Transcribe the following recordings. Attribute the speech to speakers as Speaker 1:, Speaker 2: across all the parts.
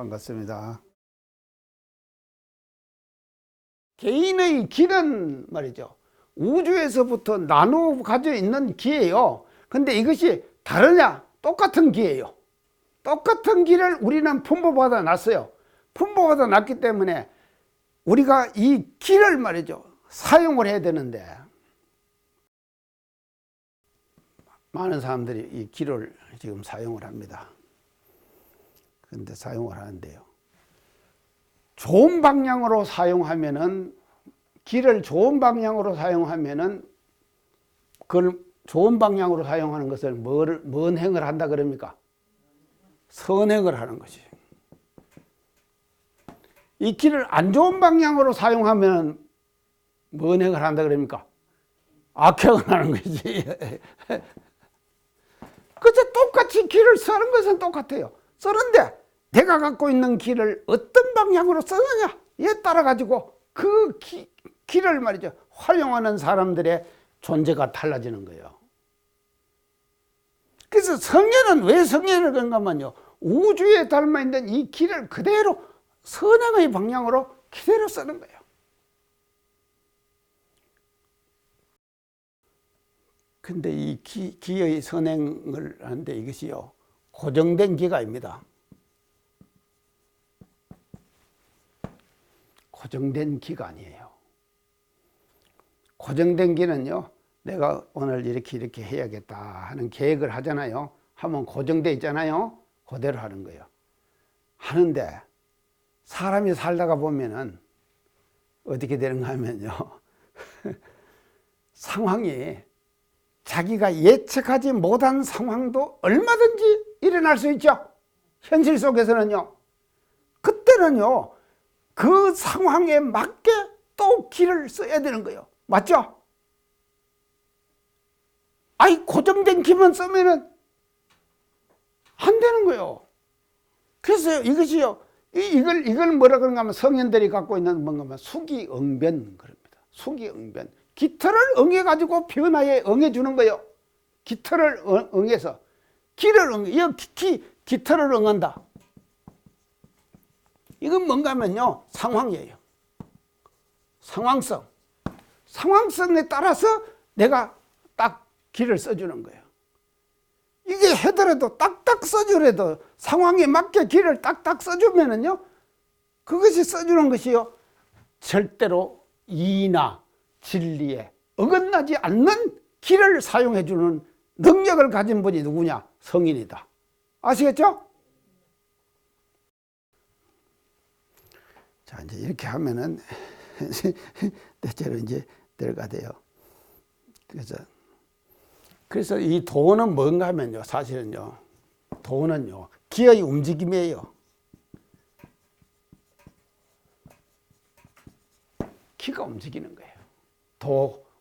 Speaker 1: 반갑습니다. 개인의 길은 말이죠, 우주에서부터 나누어 가지고 있는 길이에요. 근데 이것이 다르냐? 똑같은 길이에요. 똑같은 길을 우리는 분보받아 놨어요. 분보받아 놨기 때문에 우리가 이 길을 말이죠, 사용을 해야 되는데, 많은 사람들이 이 길을 지금 사용을 합니다. 그런데 사용을 하는데요, 좋은 방향으로 사용하면은, 길을 좋은 방향으로 사용하면은, 그걸 좋은 방향으로 사용하는 것을 뭔 행을 한다 그럽니까? 선행을 하는 것이. 이 길을 안 좋은 방향으로 사용하면 뭔 행을 한다 그럽니까? 악행을 하는 것이지. 그래서 똑같이 길을 쓰는 것은 똑같아요. 쓰는데 내가 갖고 있는 길을 어떤 방향으로 쓰느냐에 따라 가지고 그 길을 말이죠, 활용하는 사람들의 존재가 달라지는 거예요. 그래서 성현은 왜 성현을 그런가면요, 우주에 닮아있는 이 길을 그대로 선행의 방향으로 그대로 쓰는 거예요. 근데 이 기의 선행을 하는데 이것이요, 고정된 기가 아닙니다. 고정된 기가 아니에요. 고정된 기는요, 내가 오늘 이렇게 해야겠다 하는 계획을 하잖아요. 하면 고정되어 있잖아요. 그대로 하는 거예요. 하는데 사람이 살다가 보면은 어떻게 되는가 하면요, 상황이 자기가 예측하지 못한 상황도 얼마든지 일어날 수 있죠. 현실 속에서는요. 그때는요, 그 상황에 맞게 또 길을 써야 되는 거예요. 맞죠? 아니, 고정된 길만 쓰면은 안 되는 거예요. 그래서 이것이요, 이걸 뭐라 그런가 하면 성현들이 갖고 있는 뭔가 하면 수기응변 그럽니다. 수기응변. 기틀을 응해가지고 변화에 응해주는 거예요. 기틀을 응해서. 길을 기틀을 응한다. 이건 뭔가 하면요, 상황이에요. 상황성. 상황성에 따라서 내가 딱 길을 써주는 거예요. 이게 해더라도 딱딱 써주래도 상황에 맞게 길을 딱딱 써주면은요, 그것이 써주는 것이요, 절대로 이의나 진리에 어긋나지 않는 길을 사용해주는 능력을 가진 분이 누구냐? 성인이다. 아시겠죠? 자, 이제 이렇게 하면은 대체로 이제 들어가대요. 그래서 이 도는 뭔가 하면요, 사실은요, 도는요, 기의 움직임이에요. 기가 움직이는 거예요.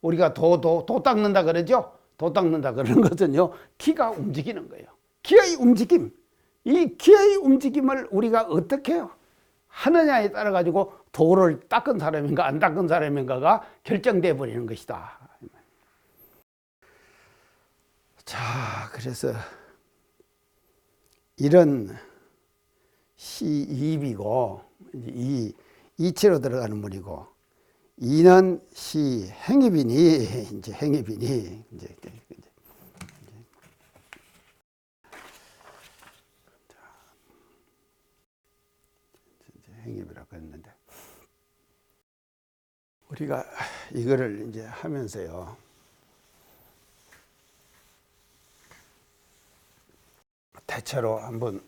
Speaker 1: 우리가 도 닦는다 그러죠? 도 닦는다 그러는 것은요, 기가 움직이는 거예요. 기의 움직임. 이 기의 움직임을 우리가 어떻게 하느냐에 따라 가지고 도를 닦은 사람인가 안 닦은 사람인가가 결정돼 버리는 것이다. 자, 그래서 이런 시입이고, 이치로 들어가는 문이고, 이는 시행입이니, 이제 행입이니, 이제 행입이라고 했는데, 우리가 이거를 이제 하면서요, 대체로 한번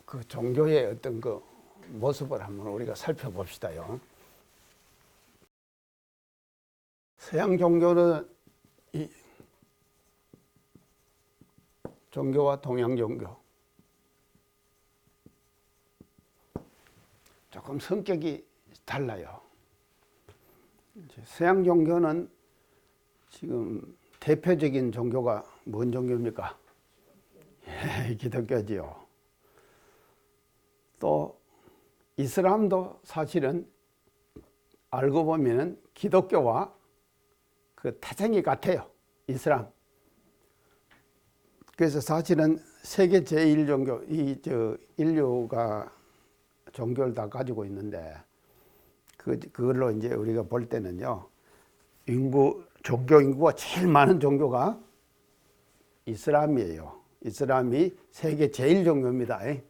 Speaker 1: 그 종교의 어떤 그 모습을 한번 우리가 살펴봅시다요. 서양 종교는 이 종교와 동양 종교 조금 성격이 달라요. 서양 종교는 지금 대표적인 종교가 뭔 종교입니까? 기독교지요. 또 이슬람도 사실은 알고 보면은 기독교와 그 태생이 같아요. 이슬람. 그래서 사실은 세계 제1종교, 인류가 종교를 다 가지고 있는데, 그걸로 이제 우리가 볼 때는요, 종교 인구가 제일 많은 종교가 이슬람이에요. 이슬람이 세계 제1종교입니다.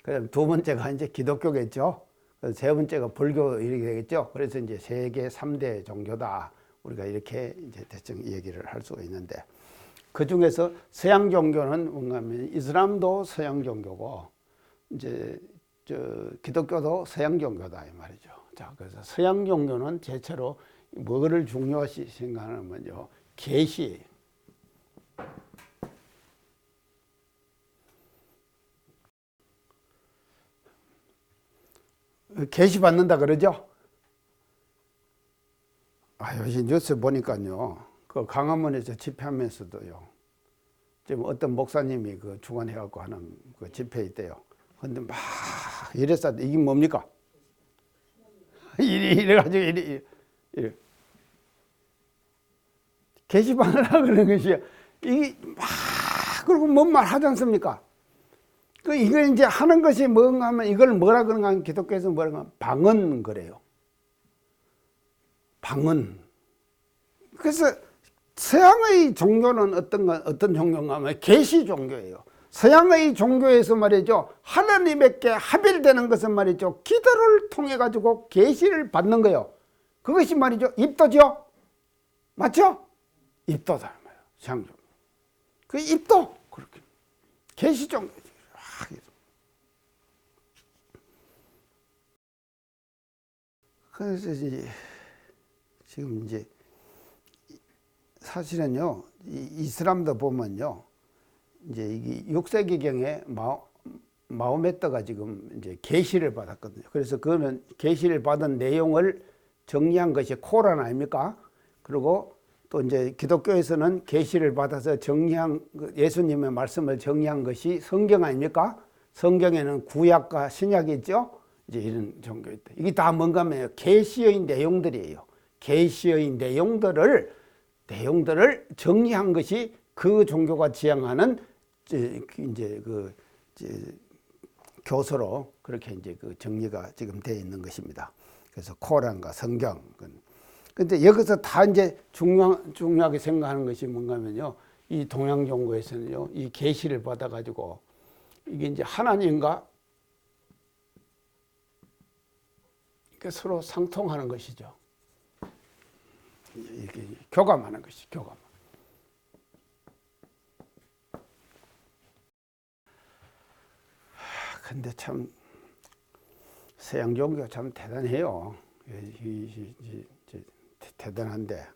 Speaker 1: 그다음 두 번째가 이제 기독교겠죠. 세 번째가 불교 이렇게 되겠죠. 그래서 이제 세계 3대 종교다. 우리가 이렇게 이제 대충 얘기를 할 수가 있는데, 그 중에서 서양 종교는 뭔가 하면 이슬람도 서양 종교고, 이제 기독교도 서양 종교다 이 말이죠. 자, 그래서 서양 종교는 대체로 뭐를 중요시 생각하면요, 계시. 계시 받는다 그러죠? 요즘 뉴스 보니까요, 그 강화문에서 집회하면서도요, 지금 어떤 목사님이 그 주관해갖고 하는 그 집회 있대요. 근데 막 이랬어. 이게 뭡니까? 이래가지고 이래. 게시판을 하고 그러는 것이, 이게 막, 그리고 뭔 말 하지 않습니까? 이걸 이제 하는 것이 뭔가 하면, 이걸 뭐라 그런가 하면, 기독교에서 뭐라 그러면, 방언 그래요. 방언. 그래서 서양의 종교는 어떤 종교인가 하면, 계시 종교예요. 서양의 종교에서 말이죠, 하나님께 합일되는 것은 말이죠, 기도를 통해 가지고 계시를 받는 거예요. 그것이 말이죠, 입도죠. 맞죠? 입도다 말이에요. 서양 종교. 그 입도 그렇게 계시 종교지. 그래서 지금 이제 사실은요, 이슬람도 보면요, 이제 이게 6세기경에 마호메트가 지금 이제 계시를 받았거든요. 그래서 그거는 계시를 받은 내용을 정리한 것이 코란 아닙니까? 그리고 또 이제 기독교에서는 계시를 받아서 정리한, 예수님의 말씀을 정리한 것이 성경 아닙니까? 성경에는 구약과 신약이 있죠. 이제 이런 종교 있다. 이게 다 뭔가 하면 계시의 내용들이에요. 계시의 내용들을 정리한 것이 그 종교가 지향하는 이제 교서로 그렇게 이제 그 정리가 지금 되어 있는 것입니다. 그래서 코란과 성경. 근데 여기서 다 이제 중요하게 생각하는 것이 뭔가 하면요, 이 동양 종교에서는요, 이 계시를 받아가지고 이게 이제 하나님과 서로 상통하는 것이죠. 이렇게 교감하는 것이 교감. 근데 참 서양 종교가 참 대단해요. 대단한데,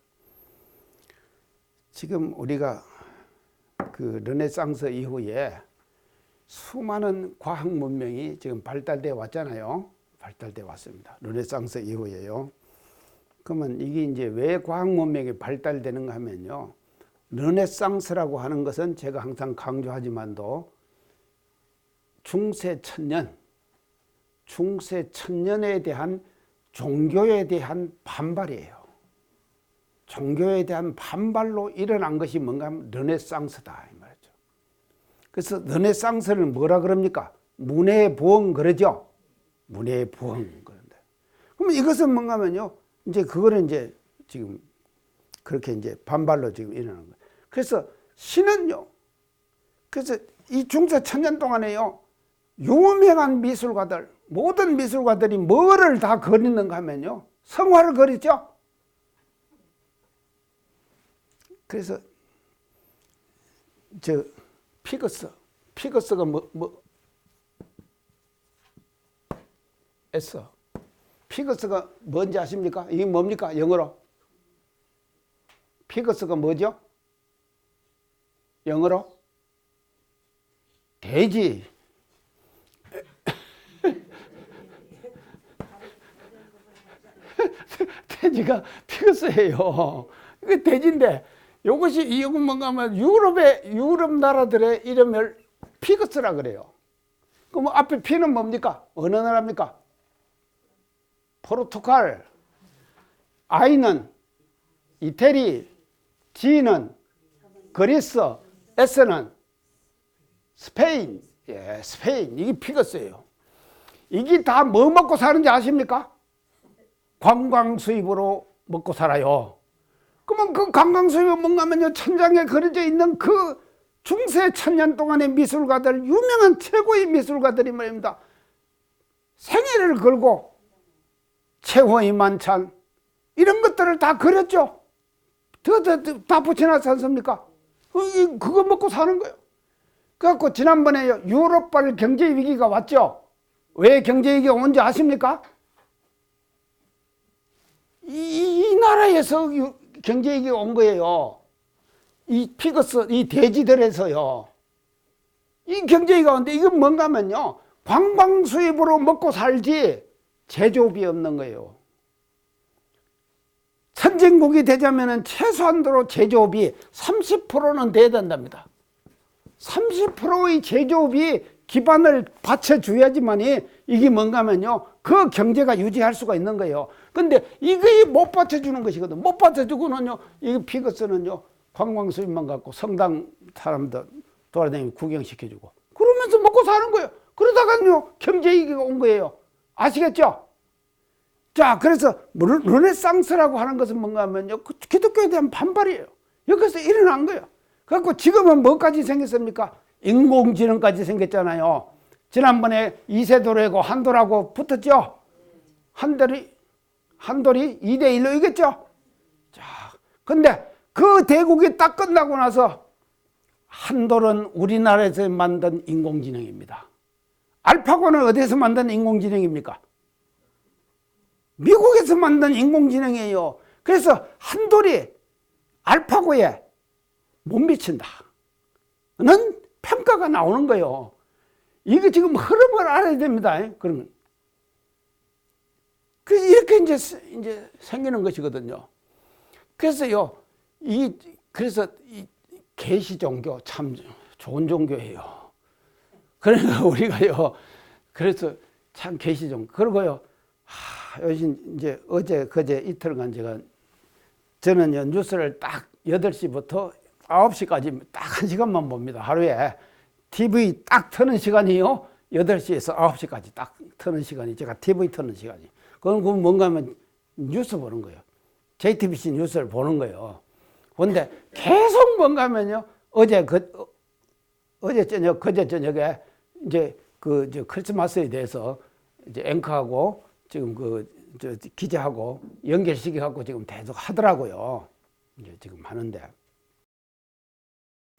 Speaker 1: 지금 우리가 그 르네상스 이후에 수많은 과학 문명이 지금 발달돼 왔잖아요. 발달돼 왔습니다. 르네상스 이후에요. 그러면 이게 이제 왜 과학 문명이 발달되는가 하면요, 르네상스라고 하는 것은 제가 항상 강조하지만도 중세 천년에 대한 종교에 대한 반발이에요. 종교에 대한 반발로 일어난 것이 뭔가 하면 르네상스다 이 말이죠. 그래서 르네상스를 뭐라 그럽니까? 문해부흥 그러죠. 문해부흥 그런데. 그러면 이것은 뭔가 하면요, 이제 그거는 이제 지금 그렇게 이제 반발로 지금 일어나는 거예요. 그래서 신은요, 그래서 이 중세 천년 동안에요, 유명한 미술가들, 모든 미술가들이 뭐를 다 그리는가 하면요, 성화를 그리죠. 그래서 피거스가 피거스가 뭔지 아십니까? 이게 뭡니까? 영어로 피거스가 뭐죠? 영어로 돼지. 돼지가 피거스예요. 이게 돼지인데, 이것이 뭔가 하면 유럽 나라들의 이름을 피거스라 그래요. 그럼 앞에 피는 뭡니까? 어느 나라입니까? 포르투갈. I는 이태리, G는 그리스, S는 스페인. 예, 스페인. 이게 피거스예요. 이게 다 뭐 먹고 사는지 아십니까? 관광 수입으로 먹고 살아요. 그러면 그 관광 수입을 뭔가면요, 천장에 그려져 있는 그 중세 천년 동안의 미술가들, 유명한 최고의 미술가들이 말입니다. 생애를 걸고 최후의 만찬 이런 것들을 다 그렸죠. 다 붙여놨지 않습니까? 그거 먹고 사는 거예요. 그래갖고 지난번에 유럽발 경제 위기가 왔죠. 왜 경제 위기가 온지 아십니까? 이 나라에서 경제 위기가 온 거예요. 이 피거스, 이 돼지들에서요. 이 경제 위기가 온데 이건 뭔가 하면요, 관광 수입으로 먹고 살지 제조업이 없는 거예요. 선진국이 되자면은 최소한도로 제조업이 30%는 돼야 된답니다. 30%의 제조업이 기반을 받쳐줘야지만이 이게 뭔가 하면요, 그 경제가 유지할 수가 있는 거예요. 근데 이게 못 받쳐주는 것이거든. 못 받쳐주고는요, 이 피거스는요, 관광 수입만 갖고 성당 사람들 돌아다니면 구경시켜주고 그러면서 먹고 사는 거예요. 그러다가요, 경제 위기가 온 거예요. 아시겠죠? 자, 그래서 르네상스라고 하는 것은 뭔가 하면요, 기독교에 대한 반발이에요. 여기서 일어난 거예요. 그래갖고 지금은 뭐까지 생겼습니까? 인공지능까지 생겼잖아요. 지난번에 이세돌하고 한돌하고 붙었죠? 한돌이 2대1로 이겼죠? 자, 근데 그 대국이 딱 끝나고 나서 한돌은 우리나라에서 만든 인공지능입니다. 알파고는 어디서 만든 인공지능입니까? 미국에서 만든 인공지능이에요. 그래서 한돌이 알파고에 못 미친다 는 평가가 나오는 거예요. 이거 지금 흐름을 알아야 됩니다. 그러면 그래서 이렇게 이제 생기는 것이거든요. 그래서요, 그래서 이 계시 종교 참 좋은 종교예요. 그러니까 우리가요, 그래서 참 계시 종교. 그리고요, 요즘 이제 어제 그제 이틀간 저는요, 뉴스를 딱 8시부터 9시까지 딱 1시간만 봅니다. 하루에 TV 딱 트는 시간이요, 8시에서 9시까지 딱 트는 시간이, 제가 TV 트는 시간이. 그건 뭔가 하면 뉴스 보는 거예요. JTBC 뉴스를 보는 거예요. 근데 계속 뭔가 하면요, 어제 저녁, 그제 저녁에 이제 크리스마스에 대해서 이제 앵커하고 지금 기자하고 연결시켜갖고 지금 계속 하더라고요. 이제 지금 하는데.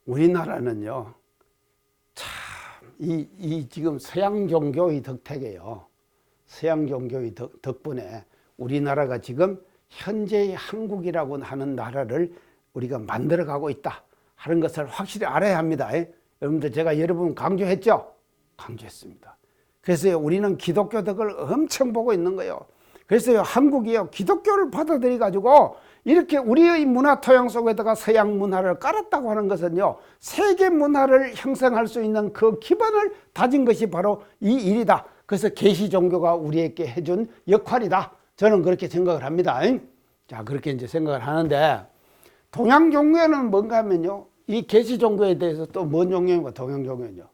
Speaker 1: 우리나라는요, 참, 지금 서양 종교의 덕택이에요. 서양 종교의 덕분에 우리나라가 지금 현재의 한국이라고 하는 나라를 우리가 만들어가고 있다 하는 것을 확실히 알아야 합니다. 여러분들, 제가 여러분 강조했죠? 강조했습니다. 그래서 우리는 기독교 덕을 엄청 보고 있는 거예요. 그래서 한국이요, 기독교를 받아들여 가지고 이렇게 우리의 문화 토양 속에다가 서양 문화를 깔았다고 하는 것은요, 세계 문화를 형성할 수 있는 그 기반을 다진 것이 바로 이 일이다. 그래서 계시 종교가 우리에게 해준 역할이다. 저는 그렇게 생각을 합니다. 자, 그렇게 이제 생각을 하는데, 동양 종교는 뭔가 하면요, 이 계시 종교에 대해서 또 뭔 종교인가? 동양 종교는요,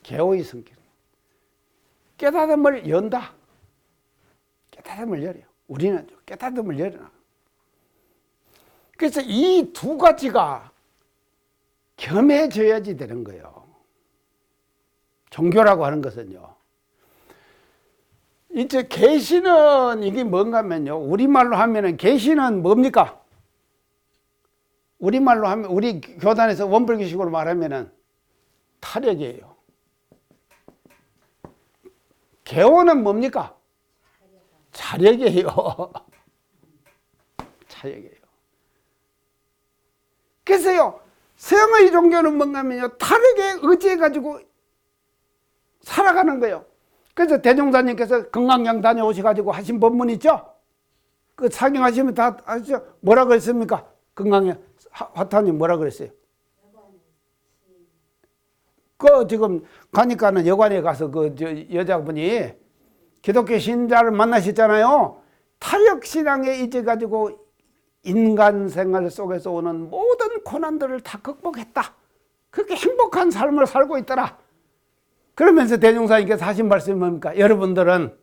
Speaker 1: 개오의 성격. 깨달음을 연다. 깨달음을 열어요. 우리는 깨달음을 열어놔. 그래서 이 두 가지가 겸해져야지 되는 거예요. 종교라고 하는 것은요. 이제 계시는 이게 뭔가 하면요, 우리말로 하면은 계시는 뭡니까? 우리말로 하면, 우리 교단에서 원불교식으로 말하면은 타력이에요. 개오는 뭡니까? 자력이에요. 자력이에요. 그래서요, 서양의 종교는 뭔가 하면요, 타력에 의지해가지고 살아가는 거예요. 그래서 대종사님께서 건강양 다녀오셔가지고 하신 법문 있죠? 그 사경하시면 다 아시죠? 뭐라 그랬습니까? 건강양, 화타님 뭐라 그랬어요? 그 지금 가니까는 여관에 가서 여자분이 기독교 신자를 만나셨잖아요. 타력신앙에 잊어가지고 인간 생활 속에서 오는 모든 고난들을 다 극복했다. 그렇게 행복한 삶을 살고 있더라. 그러면서 대종사님께서 하신 말씀이 뭡니까? 여러분들은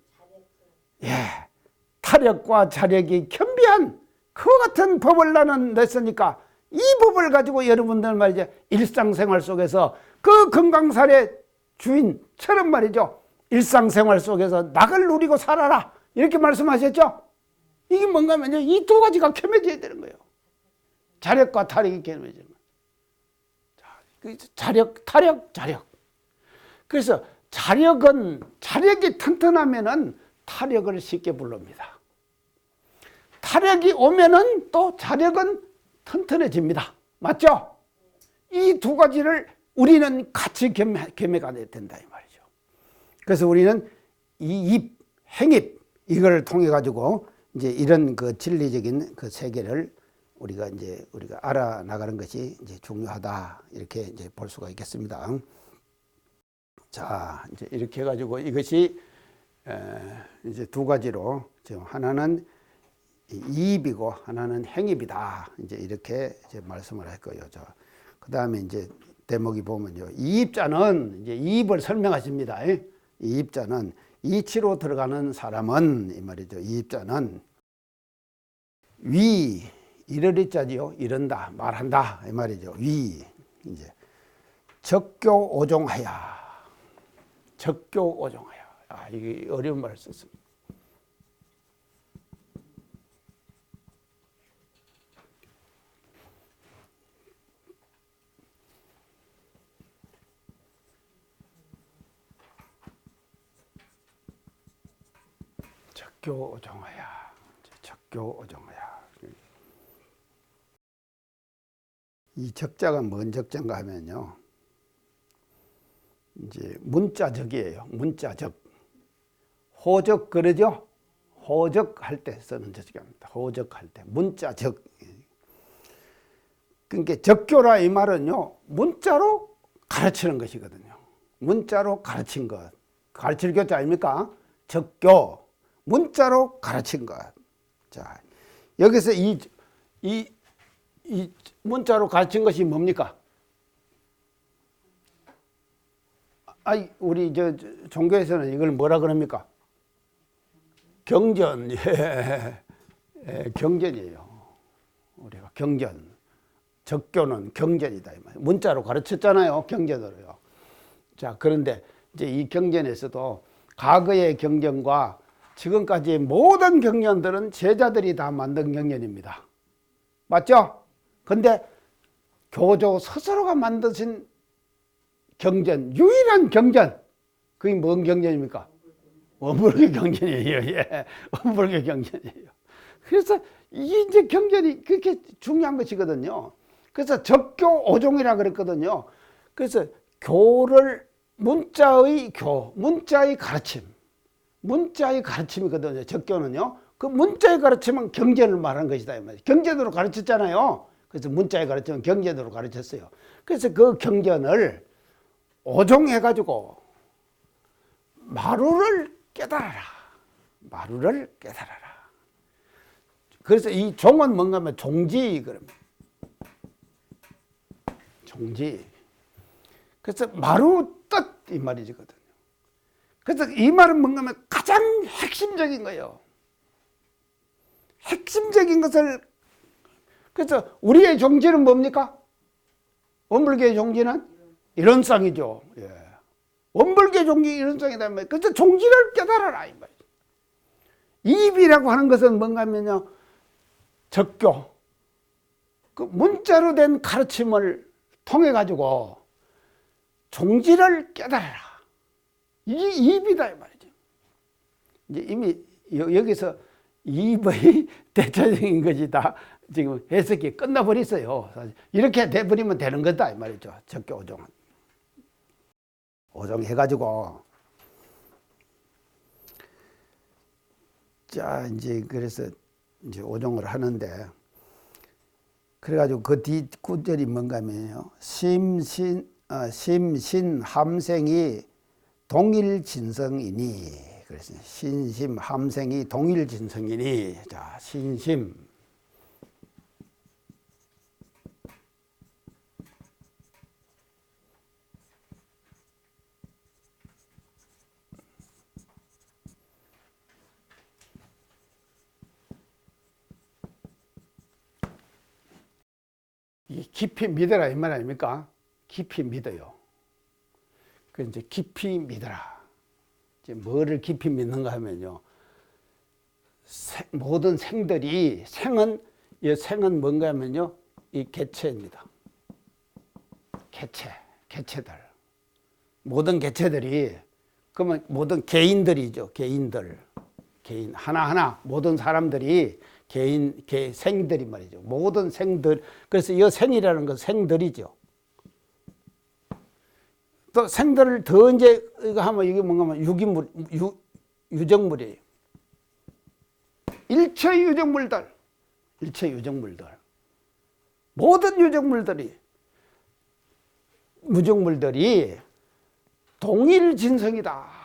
Speaker 1: 타력과 자력이 겸비한 그와 같은 법을 나는 냈으니까 이 법을 가지고 여러분들 말이죠. 일상생활 속에서 그 건강살의 주인처럼 말이죠. 일상생활 속에서 낙을 누리고 살아라. 이렇게 말씀하셨죠? 이게 뭔가 하면요. 이 두 가지가 겸해져야 되는 거예요. 자력과 타력이 겸해지는 거예요. 자력, 타력, 자력. 그래서 자력이 튼튼하면은 타력을 쉽게 부릅니다. 타력이 오면은 또 자력은 튼튼해집니다. 맞죠? 이 두 가지를 우리는 같이 겸해가 된다 이 말이죠. 그래서 우리는 이 입, 행입 이걸 통해 가지고 이제 이런 그 진리적인 그 세계를 우리가 알아 나가는 것이 이제 중요하다 이렇게 이제 볼 수가 있겠습니다. 자, 이제 이렇게 해가지고 이것이 이제 두 가지로 지금 하나는 이입이고 하나는 행입이다. 이제 이렇게 이제 말씀을 할 거예요. 그 다음에 이제 대목이 보면요. 이입자는 이제 이입을 설명하십니다. 이입자는 이치로 들어가는 사람은 이 말이죠. 이입자는 위 이르리자지요. 이른다, 말한다 이 말이죠. 위 이제 적교 오종하야. 적교 오종하야. 이게 어려운 말을 썼습니다. 적교 오종하야. 적교 오종하야. 이 적자가 뭔 적자인가 하면요. 이제 문자적이에요. 문자적. 호적 그러죠? 호적할 때 쓰는 적입니다. 호적할 때. 문자적. 그러니까 적교라 이 말은요. 문자로 가르치는 것이거든요. 문자로 가르친 것. 가르칠 교자 아닙니까? 적교. 문자로 가르친 것. 자, 여기서 이 문자로 가르친 것이 뭡니까? 우리 종교에서는 이걸 뭐라 그럽니까? 경전. 경전이에요. 우리가 경전. 적교는 경전이다. 문자로 가르쳤잖아요. 경전으로요. 자, 그런데 이제 이 경전에서도 과거의 경전과 지금까지 모든 경전들은 제자들이 다 만든 경전입니다. 맞죠? 근데 교조 스스로가 만드신 경전, 유일한 경전, 그게 뭔 경전입니까? 원불교 경전이에요. 원불교 경전이에요. 그래서 이게 이제 경전이 그렇게 중요한 것이거든요. 그래서 적교 오종이라 그랬거든요. 그래서 교를 문자의 가르침, 문자의 가르침이거든요. 적교는요. 그 문자의 가르침은 경전을 말한 것이다. 경전으로 가르쳤잖아요. 그래서 문자의 가르침은 경전으로 가르쳤어요. 그래서 그 경전을 오종해가지고 마루를 깨달아라. 마루를 깨달아라. 그래서 이 종은 뭔가 하면 종지, 그러면. 종지. 그래서 마루 뜻 이 말이거든요. 그래서 이 말은 뭔가 하면 가장 핵심적인 거예요. 핵심적인 것을. 그래서 우리의 종지는 뭡니까? 원불교의 종지는 이론상이죠. 원불교 종지 이론상이다. 그래서 종지를 깨달아라. 이 말이죠. 이입이라고 하는 것은 뭔가 하면요. 적교. 그 문자로 된 가르침을 통해 가지고 종지를 깨달아라. 이게 이입이다. 이 말이죠. 이제 이미 여기서 이입의 대체적인 것이 다 지금 해석이 끝나버렸어요. 이렇게 돼버리면 되는 거다. 이 말이죠. 적교 오종은. 오종해가지고. 자, 이제 그래서 이제 오종을 하는데, 그래가지고 그 뒤 구절이 뭔가 하면요. 심신 함생이 동일진성이니. 그래서 신심 함생이 동일진성이니, 자, 신심. 깊이 믿어라 이 말 아닙니까? 깊이 믿어요. 그 이제 깊이 믿어라. 이제 뭐를 깊이 믿는가 하면요. 모든 생들이 이 생은 뭔가 하면요. 이 개체입니다. 개체들. 모든 개체들이 그러면 모든 개인들이죠. 개인 하나하나 모든 사람들이 생들이 말이죠. 모든 생들. 그래서 이 생이라는 건 생들이죠. 또 생들을 더 이제 이거 하면 이게 뭔가 하면 유정물이에요. 일체 유정물들. 모든 무정물들이 동일진성이다.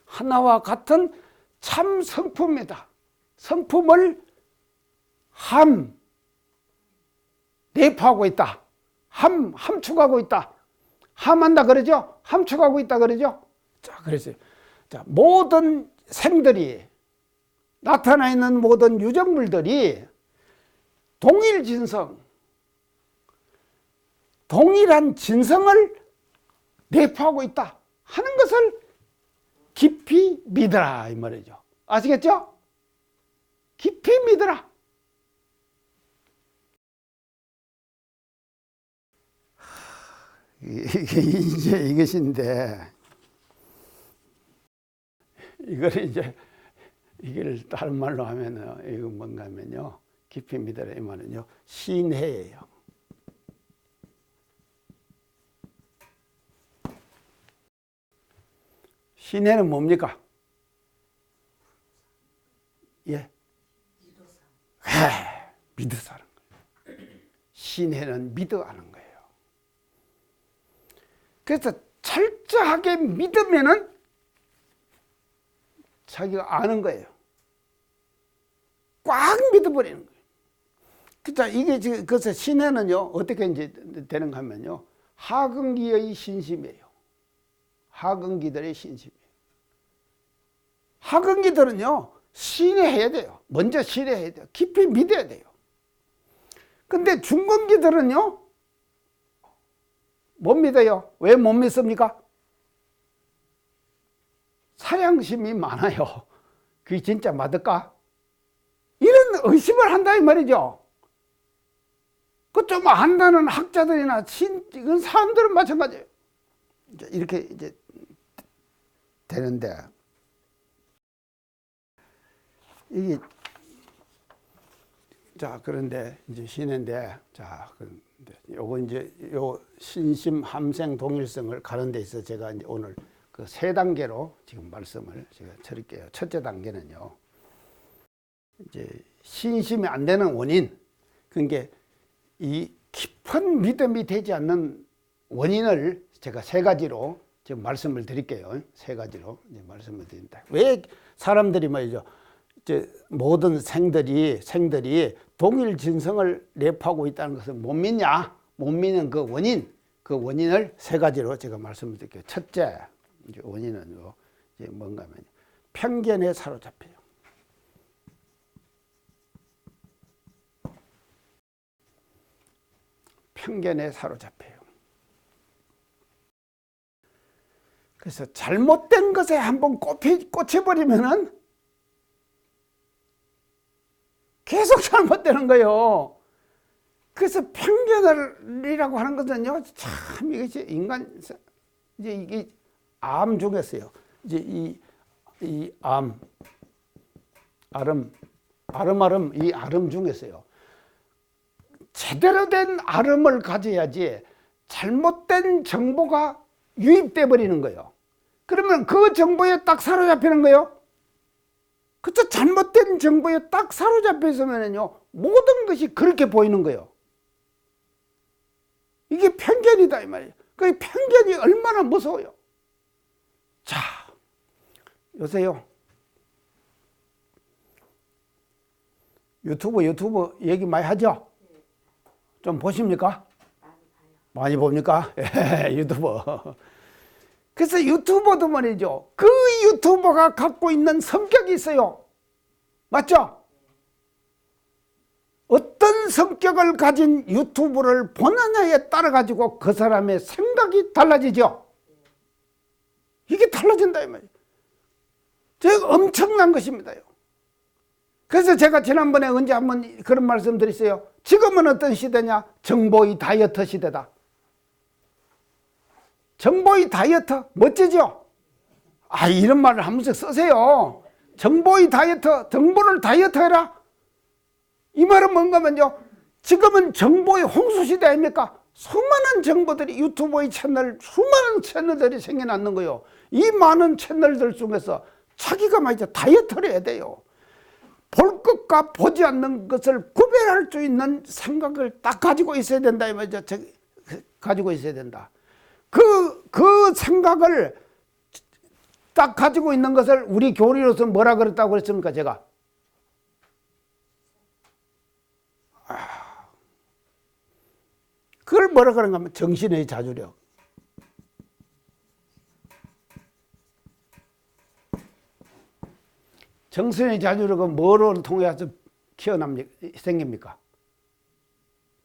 Speaker 1: 하나와 같은 참 성품이다. 성품을 내포하고 있다. 함축하고 있다. 함한다 그러죠? 함축하고 있다 그러죠? 자, 그래서 자, 모든 생들이 나타나 있는 모든 유정물들이 동일한 진성을 내포하고 있다 하는 것을 깊이 믿어라 이 말이죠. 아시겠죠? 깊이 믿어라. 이게 이것인데 이걸 다른 말로 하면은 이거 뭔가 하면요. 깊이 믿어라 이 말은요. 신해예요. 신해는 뭡니까? 예. 믿어서 하는 거예요. 신해는 믿어 하는 거예요. 그래서 철저하게 믿으면은 자기가 아는 거예요. 꽉 믿어버리는 거예요. 그러니까 이게 지금 그래서 신해는요 어떻게 이제 되는가 하면요 하근기의 신심이에요. 하근기들의 신심이에요. 하근기들은요 신뢰해야 돼요. 먼저 신뢰해야 돼요. 깊이 믿어야 돼요. 근데 중근기들은요 못 믿어요. 왜 못 믿습니까? 사량심이 많아요. 그게 진짜 맞을까? 이런 의심을 한다 이 말이죠. 그 좀 안다는 학자들이나 이건 사람들은 마찬가지예요. 이렇게 이제 되는데 이게 자 그런데 이제 신인데 자 요거 이제 요 신심 함생 동일성을 가는 데 있어 제가 이제 오늘 그 세 단계로 지금 말씀을 제가 드릴게요. 첫째 단계는요. 이제 신심이 안 되는 원인, 그러니까 이 깊은 믿음이 되지 않는 원인을 제가 세 가지로 지금 말씀을 드릴게요. 세 가지로 이제 말씀을 드립니다. 왜 사람들이 말이죠. 이제 모든 생들이 동일 진성을 내포하고 있다는 것을 못 믿냐? 못 믿는 그 원인을 세 가지로 제가 말씀을 드릴게요. 첫째, 이제 원인은요, 이제 뭔가 하면 편견에 사로잡혀요. 편견에 사로잡혀요. 그래서 잘못된 것에 한번 꽂혀버리면은 계속 잘못되는 거예요. 그래서 편견이라고 하는 것은요, 참 이것이 이제 이게 암 중에서요. 이제 이 아름 이 아름 중에서요. 제대로 된 아름을 가져야지 잘못된 정보가 유입돼 버리는 거예요. 그러면 그 정보에 딱 사로잡히는 거예요. 그쵸? 잘못된 정보에 딱 사로잡혀 있으면요 모든 것이 그렇게 보이는 거예요. 이게 편견이다 이 말이에요. 그 편견이 얼마나 무서워요. 자, 요새요 유튜브 얘기 많이 하죠? 좀 보십니까? 많이 봅니까? 유튜버. 그래서 유튜버도 말이죠. 그 유튜버가 갖고 있는 성격이 있어요. 맞죠? 어떤 성격을 가진 유튜브를 보느냐에 따라 가지고 그 사람의 생각이 달라지죠. 이게 달라진다 이 말이에요. 저 엄청난 것입니다요. 그래서 제가 지난번에 언제 한번 그런 말씀 드렸어요. 지금은 어떤 시대냐? 정보의 다이어트 시대다. 정보의 다이어트 멋지죠? 아, 이런 말을 한 번씩 쓰세요. 정보의 다이어트, 정보를 다이어트 해라. 이 말은 뭔가면요, 지금은 정보의 홍수 시대 아닙니까? 수많은 정보들이 유튜브의 채널, 수많은 채널들이 생겨났는 거예요. 이 많은 채널들 중에서 자기가 말이죠, 다이어트를 해야 돼요. 볼 것과 보지 않는 것을 구별할 수 있는 생각을 딱 가지고 있어야 된다 이 말이죠. 가지고 있어야 된다. 그 생각을 딱 가지고 있는 것을 우리 교리로서 뭐라 그랬다고 그랬습니까, 제가? 그걸 뭐라 그런가 하면 정신의 자주력. 정신의 자주력은 뭐로 통해서 생깁니까?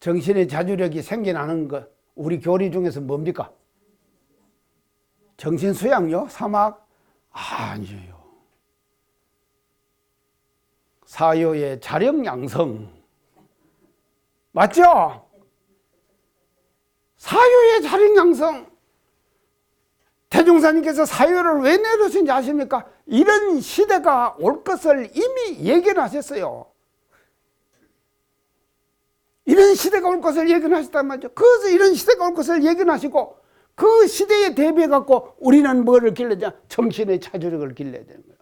Speaker 1: 정신의 자주력이 생겨나는 것, 우리 교리 중에서 뭡니까? 정신수양요? 사막? 아니에요. 사요의 자력양성. 맞죠? 사요의 자력양성. 대종사님께서 사요를 왜 내려주신지 아십니까? 이런 시대가 올 것을 이미 예견하셨어요. 이런 시대가 올 것을 예견하셨단 말이죠. 그래서 이런 시대가 올 것을 예견하시고 그 시대에 대비해 갖고 우리는 뭐를 길러야? 정신의 자주력을 길러야 되는 거예요.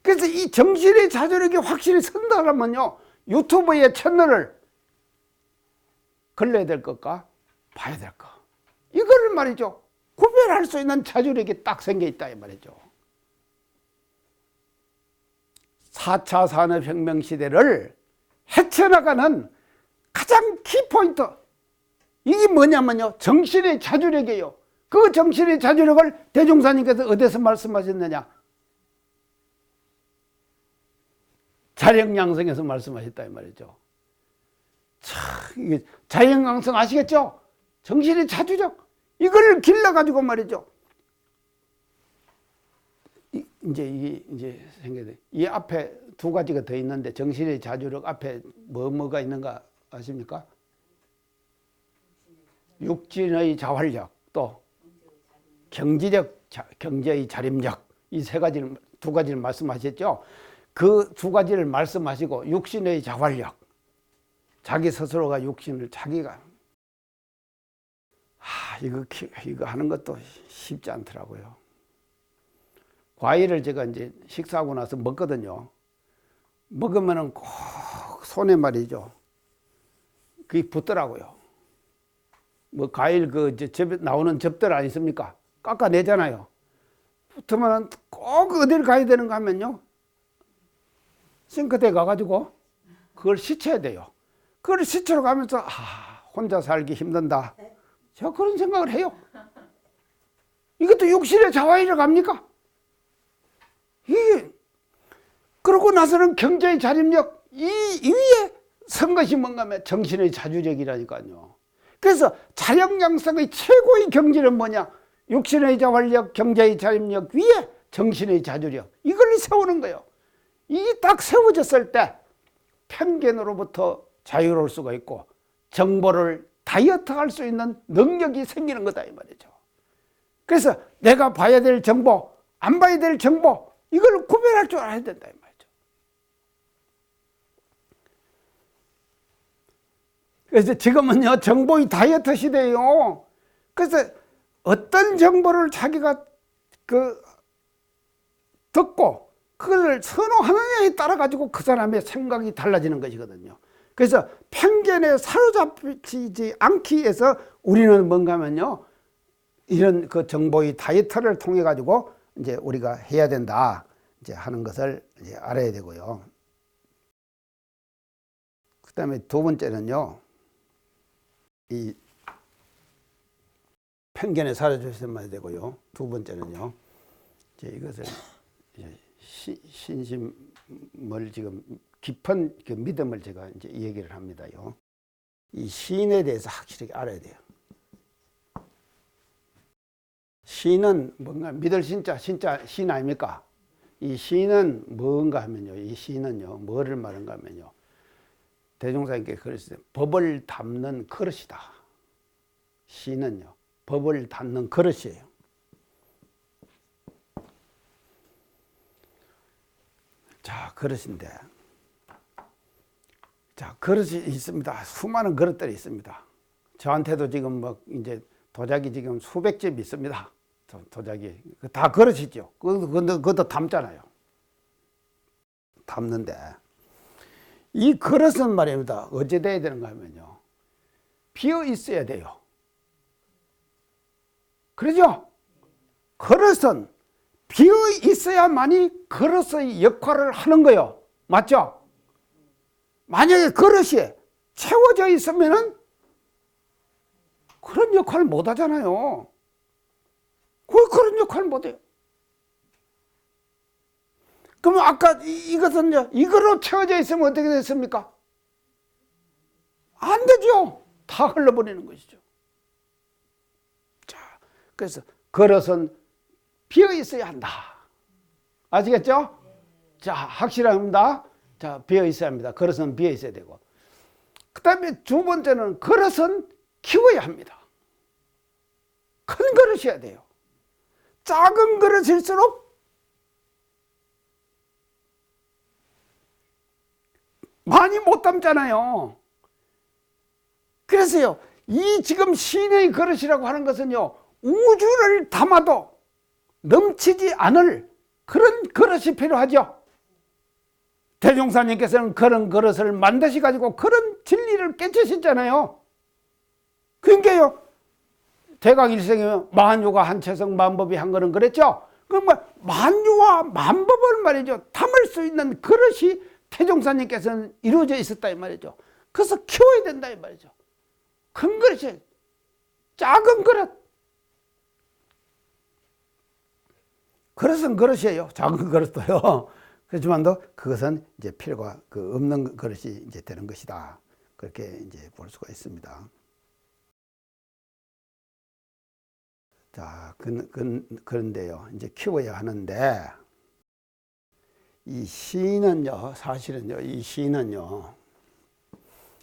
Speaker 1: 그래서 이 정신의 자주력이 확실히 선다라면요, 유튜브의 채널을 걸러야 될 것과 봐야 될 것, 이거를 말이죠, 구별할 수 있는 자주력이 딱 생겨 있다 이 말이죠. 4차 산업혁명 시대를 헤쳐나가는 가장 키포인트, 이게 뭐냐면요, 정신의 자주력이에요. 그 정신의 자주력을 대종사님께서 어디서 말씀하셨느냐? 자력양성에서 말씀하셨다 이 말이죠. 참, 이게 자력양성 아시겠죠? 정신의 자주력, 이걸 길러가지고 말이죠. 이제 생겨야 돼. 이 앞에 두 가지가 더 있는데, 정신의 자주력 앞에 뭐가 있는가 아십니까? 육신의 자활력, 또 경제적, 경제의 자립력, 이 세 가지를, 두 가지를 말씀하셨죠. 그 두 가지를 말씀하시고, 육신의 자활력, 자기 스스로가 육신을 자기가, 이거 하는 것도 쉽지 않더라고요. 과일을 제가 이제 식사하고 나서 먹거든요. 먹으면은 꼭 손에 말이죠, 그게 붙더라고요. 뭐 과일 접에 나오는 접들 아니습니까? 깎아내잖아요. 붙으면 꼭 어디를 가야 되는가 하면요, 싱크대에 가가지고 그걸 씻어야 돼요. 그걸 씻으러 가면서 혼자 살기 힘든다, 제가 그런 생각을 해요. 이것도 육신의 자활이라 갑니까? 이게 그러고 나서는 경제의 자립력, 이 위에 선 것이 뭔가 하면 정신의 자주력이라니까요. 그래서 자력양성의 최고의 경지는 뭐냐? 육신의 자활력, 경제의 자립력 위에 정신의 자주력, 이걸 세우는 거예요. 이게 딱 세워졌을 때 편견으로부터 자유로울 수가 있고 정보를 다이어트할 수 있는 능력이 생기는 거다 이 말이죠. 그래서 내가 봐야 될 정보, 안 봐야 될 정보, 이걸 구별할 줄 알아야 된다 이 말이죠. 그래서 지금은요, 정보의 다이어트 시대예요. 그래서 어떤 정보를 자기가 듣고 그걸 선호하느냐에 따라 가지고 그 사람의 생각이 달라지는 것이거든요. 그래서 편견에 사로잡히지 않기 위해서 우리는 뭔가 하면요, 이런 그 정보의 다이어트를 통해 가지고 이제 우리가 해야 된다 이제 하는 것을 이제 알아야 되고요. 그다음에 두 번째는요, 이 편견에 사로잡혀야 되고요. 두 번째는요, 이제 이것을 이제 신심을 지금 깊은 그 믿음을 제가 이제 얘기를 합니다요. 이 신에 대해서 확실히 알아야 돼요. 신은 뭔가 믿을 신자 신 아닙니까? 이 신은 뭔가 하면요, 이 신은요 뭐를 말한가 하면요, 대종사님께 그랬어요. 법을 담는 그릇이다. 신은요 법을 담는 그릇이에요. 자, 그릇인데, 자, 그릇이 있습니다. 수많은 그릇들이 있습니다. 저한테도 지금 뭐 이제 도자기 지금 수백 집 있습니다. 도자기 다 그릇이죠. 그것도 담잖아요. 담는데 이 그릇은 말입니다. 어찌 돼야 되는가 하면요, 비어 있어야 돼요. 그러죠? 그릇은 비어 있어야만이 그릇의 역할을 하는 거예요. 맞죠? 만약에 그릇이 채워져 있으면은 그런 역할을 못 하잖아요. 그런 역할을 못 해요. 그러면 아까 이것은 이거로 채워져 있으면 어떻게 됐습니까? 안 되죠. 다 흘러버리는 것이죠. 자, 그래서 그릇은 비어 있어야 한다. 아시겠죠? 자, 확실합니다. 자, 비어 있어야 합니다. 그릇은 비어 있어야 되고. 그 다음에 두 번째는 그릇은 키워야 합니다. 큰 그릇이어야 돼요. 작은 그릇일수록 많이 못 담잖아요. 그래서요, 이 지금 신의 그릇이라고 하는 것은요, 우주를 담아도 넘치지 않을 그런 그릇이 필요하죠. 대종사님께서는 그런 그릇을 만드시 가지고 그런 진리를 깨치셨잖아요. 그러니까요, 대각일생이면 만유가 한채성 만법이 한 거는 그랬죠. 그러면 만유와 만법을 말이죠, 담을 수 있는 그릇이 태종사님께서는 이루어져 있었다 이 말이죠. 그래서 키워야 된다 이 말이죠. 큰 그릇이, 작은 그릇. 그릇은 그릇이에요. 작은 그릇도요. 그렇지만도 그것은 이제 필요가 없는 그릇이 이제 되는 것이다. 그렇게 이제 볼 수가 있습니다. 자, 그런데요, 이제 키워야 하는데, 이 시는요, 사실은요, 이 시는요,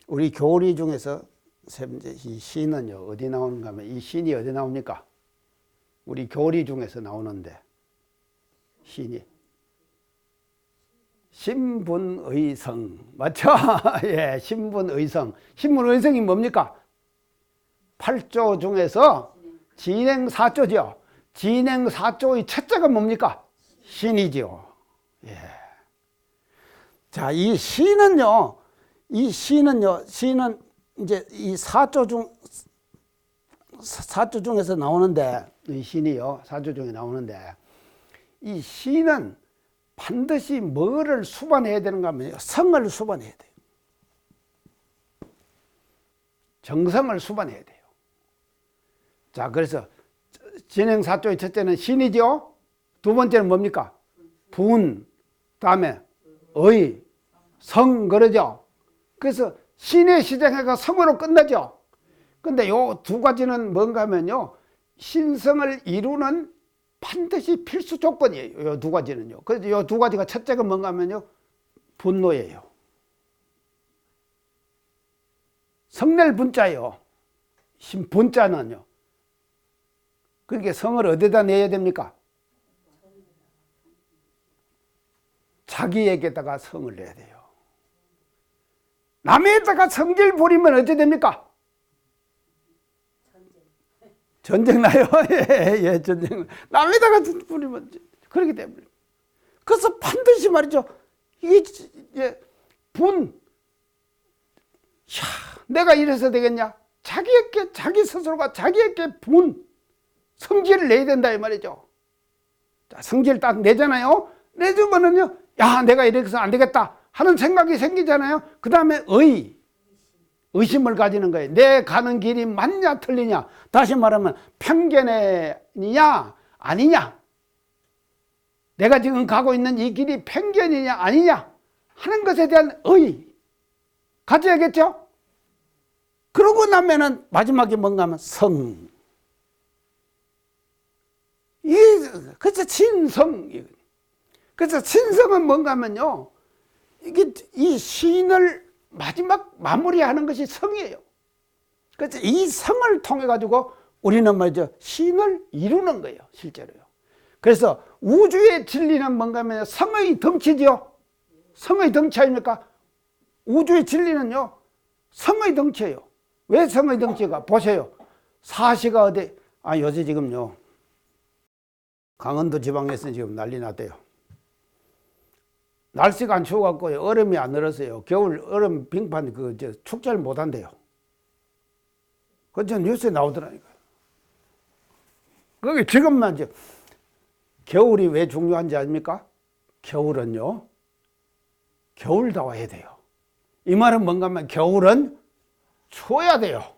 Speaker 1: 우리 교리 중에서 이 시는요, 어디 나오는가 하면, 이 신이 어디 나옵니까? 우리 교리 중에서 나오는데, 신이. 신분의성. 맞죠? 예, 신분의성. 신분의성이 뭡니까? 8조 중에서 진행사조죠. 진행사조의 첫째가 뭡니까? 신이죠. 예. 자, 이 신은요, 신은 이제 이 사조 중에서 나오는데, 이 신이요, 사조 중에 나오는데, 이 신은 반드시 뭐를 수반해야 되는가 하면 성을 수반해야 돼요. 정성을 수반해야 돼요. 자, 그래서 진행사조의 첫째는 신이죠. 두 번째는 뭡니까? 분, 다음에 의, 성, 그러죠. 그래서 신의 시작해가 성으로 끝나죠. 근데 요 두 가지는 뭔가 하면요, 신성을 이루는 반드시 필수 조건이에요. 요 두 가지는요. 그래서 요 두 가지가 첫째가 뭔가 하면요, 분노예요. 성낼 분자예요. 분자는요. 그러니까 성을 어디다 내야 됩니까? 자기에게다가 성을 내야 돼요. 남에다가 성질 부리면 어떻게 됩니까? 전쟁 나요. 예, 전쟁. 남에다가 부리면 그렇게 됩니다. 그래서 반드시 말이죠. 이게 내가 이래서 되겠냐? 자기 스스로가 자기에게 성질을 내야 된다 이 말이죠. 자, 성질을 딱 내잖아요. 내주면은요, 야, 내가 이래서 안 되겠다 하는 생각이 생기잖아요. 그 다음에 의심을 가지는 거예요. 내 가는 길이 맞냐 틀리냐. 다시 말하면 편견이냐 아니냐. 내가 지금 가고 있는 이 길이 편견이냐 아니냐 하는 것에 대한 가져야겠죠. 그러고 나면은 마지막에 뭔가 하면 그래서 진성. 그래서 진성은 뭔가 하면요, 이게 이 시인을 마지막 마무리하는 것이 성이에요. 그래서 이 성을 통해 가지고 우리는 말이죠, 시인을 이루는 거예요, 실제로요. 그래서 우주의 진리는 뭔가 하면 성의 덩치죠. 성의 덩치 아닙니까? 우주의 진리는요, 성의 덩치예요. 왜 성의 덩치가? 보세요. 사시가 어디, 요새 지금요, 강원도 지방에서 지금 난리 났대요. 날씨가 안 추워갖고 얼음이 안 얼었어요. 겨울 얼음 빙판 축제를 못 한대요. 그저 뉴스에 나오더라니까요. 그게 지금만 이제 겨울이 왜 중요한지 아십니까? 겨울은요, 겨울다워야 돼요. 이 말은 뭔가 하면 겨울은 추워야 돼요.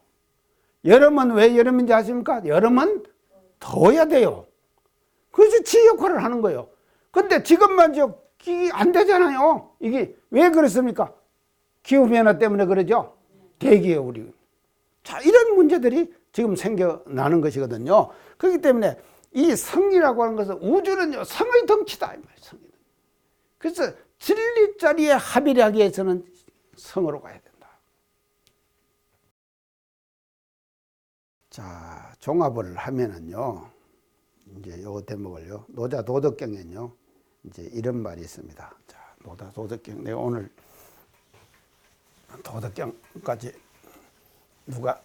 Speaker 1: 여름은 왜 여름인지 아십니까? 여름은 더워야 돼요. 그래서 지 역할을 하는 거예요. 근데 지금만 이게 안 되잖아요. 이게 왜 그렇습니까? 기후변화 때문에 그러죠. 대기예요, 우리. 자, 이런 문제들이 지금 생겨나는 것이거든요. 그렇기 때문에 이 성이라고 하는 것은, 우주는요, 성의 덩치다. 그래서 진리 자리에 합의를 하기 위해서는 성으로 가야 된다. 자, 종합을 하면은요, 이제 요 대목을요, 노자 도덕경에는요, 이제 이런 말이 있습니다. 자, 노자 도덕경. 내가 오늘 도덕경까지 누가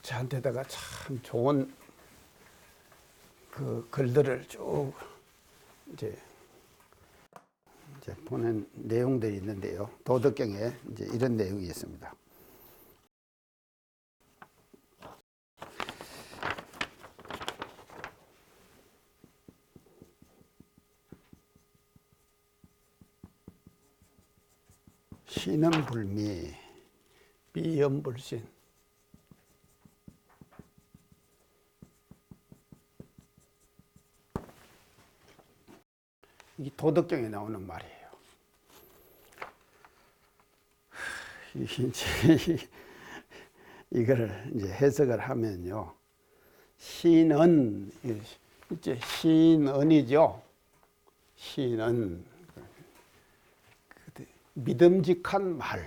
Speaker 1: 저한테다가 참 좋은 그 글들을 쭉 이제 보낸 내용들이 있는데요. 도덕경에 이제 이런 내용이 있습니다. 신은 불미, 비연불신. 이 도덕경에 나오는 말이에요. 이거를 이제 해석을 하면요, 신은 이제 신은이죠. 신은 믿음직한 말,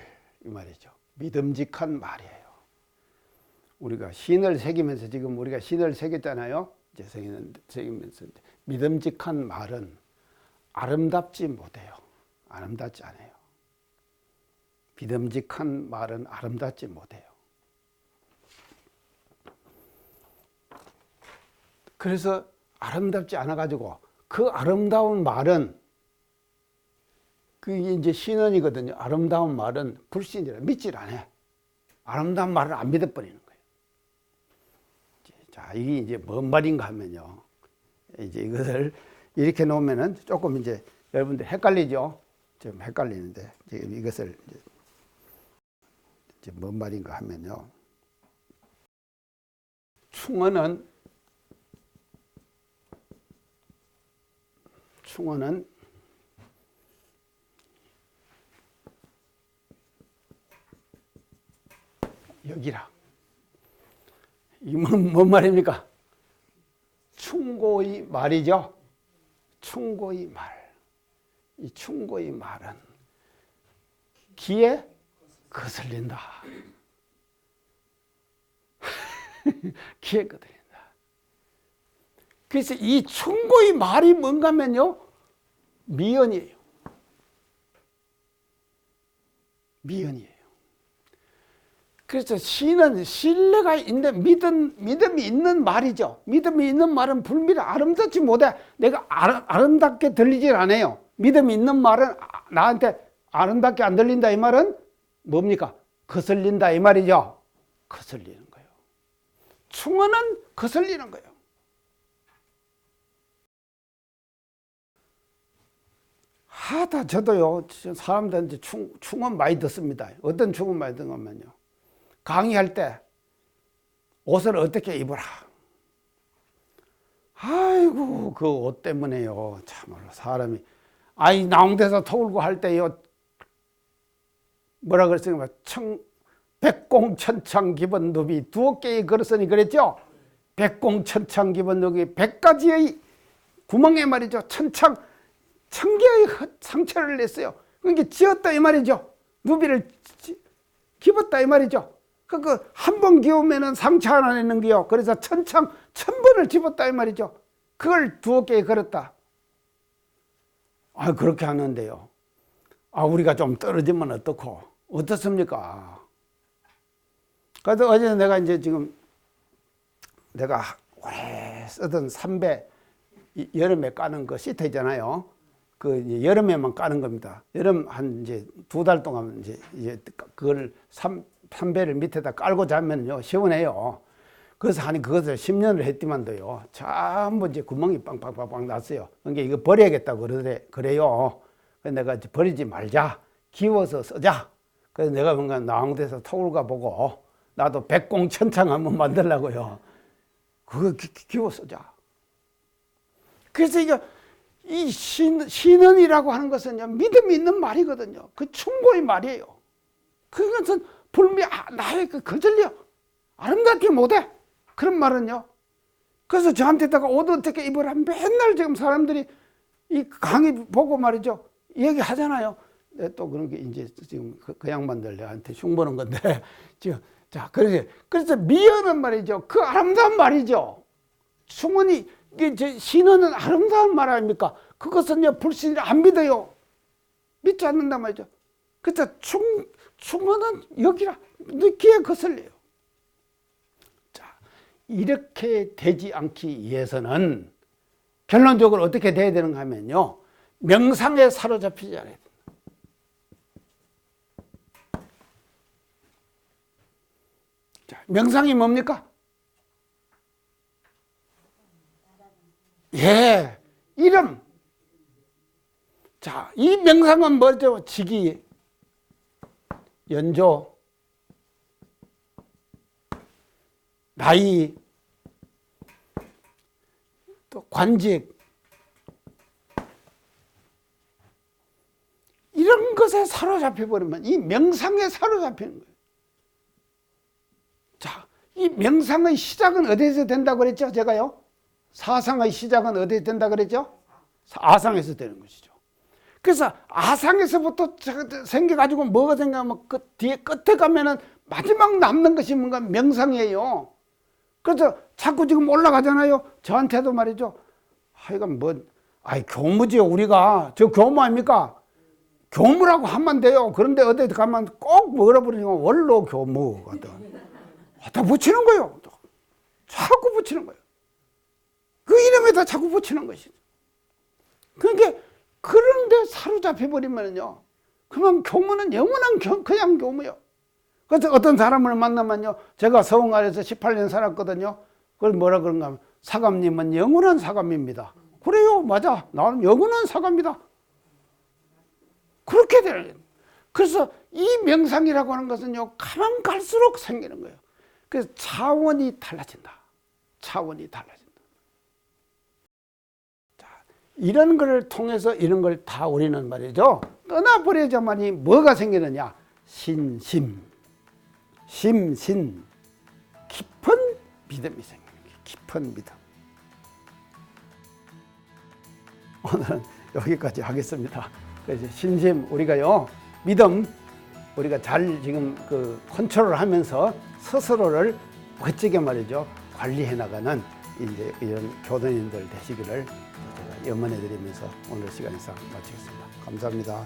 Speaker 1: 이 말이죠. 믿음직한 말이에요. 우리가 신을 새기면서, 지금 우리가 신을 새겼잖아요. 이제 새기면서 믿음직한 말은 아름답지 못해요. 아름답지 않아요. 믿음직한 말은 아름답지 못해요. 그래서 아름답지 않아가지고 그 아름다운 말은, 그게 이제 신언이거든요. 아름다운 말은 불신이라 믿질 않아요. 아름다운 말을 안 믿어버리는 거예요. 자, 이게 이제 뭔 말인가 하면요, 이제 이것을 이렇게 놓으면은 조금 이제 여러분들 헷갈리죠? 좀 헷갈리는데, 지금 이것을 이제 뭔 말인가 하면요, 충언은 여기라. 이게 뭔 말입니까? 충고의 말이죠. 충고의 말. 이 충고의 말은 귀에 거슬린다. 귀에 거슬린다. 그래서 이 충고의 말이 뭔가 하면요, 미연이에요. 미연이에요. 그래서 신은 신뢰가 있는 믿음이 있는 말이죠. 믿음이 있는 말은 불미를 아름답지 못해. 내가 아름답게 들리질 않아요. 믿음이 있는 말은 나한테 아름답게 안 들린다 이 말은 뭡니까? 거슬린다 이 말이죠. 거슬리는 거예요. 충언은 거슬리는 거예요. 하다 저도요 사람들한테 충언 많이 듣습니다. 어떤 충언 많이 듣냐면요, 강의할 때 옷을 어떻게 입어라. 아이고 그 옷 때문에요 참말로 사람이 아이 나온데서 터울고 할 때요 뭐라 그랬어요? 백공천창기본누비 두어 개의 그릇으니 그랬죠. 백공천창기본누비 100가지의 구멍에 말이죠 천 개의 상처를 냈어요. 그러니까 지었다 이 말이죠. 누비를 기었다 이 말이죠. 한 번 기우면은 상처 하나 내는 게요. 그래서 천번을 집었다 이 말이죠. 그걸 두어 개에 걸었다. 그렇게 하는데요. 우리가 좀 떨어지면 어떻습니까? 그래서 어제 내가 이제 지금 내가 오래 쓰던 삼배 여름에 까는 그 시트 있잖아요. 그 여름에만 까는 겁니다. 여름 한 이제 2달 동안 이제 그걸 삼배를 밑에다 깔고 자면요 시원해요. 그래서 그것을 10년을 했지만도요 전부 이제 구멍이 빵빵빵빵 났어요. 그러니까 이거 버려야겠다고 그래요. 그래서 내가 이제 버리지 말자, 기워서 쓰자. 그래서 내가 뭔가 나홍대에서 터울가 보고 나도 백공천창 한번 만들려고요. 그거 기워 쓰자. 그래서 이 신언이라고 하는 것은요 믿음이 있는 말이거든요. 그 충고의 말이에요. 그것은 불미 나의 그 거슬려 아름답게 못해 그런 말은요. 그래서 저한테다가 옷 어떻게 입으라 맨날 지금 사람들이 이 강의 보고 말이죠 얘기하잖아요. 또 그런 게 이제 지금 그 양반들 내한테 흉보는 건데 자 그래서 미연은 말이죠 그 아름다운 말이죠. 충언이 신언은 아름다운 말 아닙니까? 그것은 불신이 안 믿어요. 믿지 않는단 말이죠. 그래서 충언은 여기라 귀에 거슬려요. 자, 이렇게 되지 않기 위해서는 결론적으로 어떻게 돼야 되는가 하면요 명상에 사로잡히지 않아야 됩니다. 자, 명상이 뭡니까? 예, 이름. 자, 이 명상은 뭐죠? 직이, 연조, 나이, 또 관직, 이런 것에 사로잡혀 버리면 이 명상에 사로잡히는 거예요. 자, 이 명상의 시작은 어디에서 된다고 그랬죠? 제가요? 사상의 시작은 어디에 된다 그랬죠? 아상에서 되는 것이죠. 그래서 아상에서부터 생겨가지고 뭐가 생겨하면 그 뒤에 끝에 가면은 마지막 남는 것이 뭔가 명상이에요. 그래서 자꾸 지금 올라가잖아요. 저한테도 말이죠. 하여간 교무지요. 우리가 저 교무 아닙니까? 교무라고 하면 돼요. 그런데 어디 가면 꼭 뭐라버리니까 원로 교무거든. 다 붙이는 거예요. 자꾸 붙이는 거예요. 그 이름에다 자꾸 붙이는 것이죠. 그러니까 그런데 사로잡혀버리면요 그러면 교무는 영원한 그냥 교무요. 그래서 어떤 사람을 만나면요 제가 서울 아래에서 18년 살았거든요. 그걸 뭐라 그런가 하면 사감님은 영원한 사감입니다. 그래요, 맞아. 나는 영원한 사감이다. 그렇게 되는 거예요. 그래서 이 명상이라고 하는 것은요 가만 갈수록 생기는 거예요. 그래서 차원이 달라진다. 차원이 달라진다. 이런 걸 통해서 이런 걸 다 우리는 말이죠 떠나버리자마니 뭐가 생기느냐? 심신 깊은 믿음이 생기는 거예요. 깊은 믿음. 오늘은 여기까지 하겠습니다. 그래서 신심 우리가요 믿음 우리가 잘 지금 그 컨트롤 하면서 스스로를 멋지게 말이죠 관리해 나가는 이제 이런 교도님들 되시기를 염원해 드리면서 오늘 시간 이상 마치겠습니다. 감사합니다.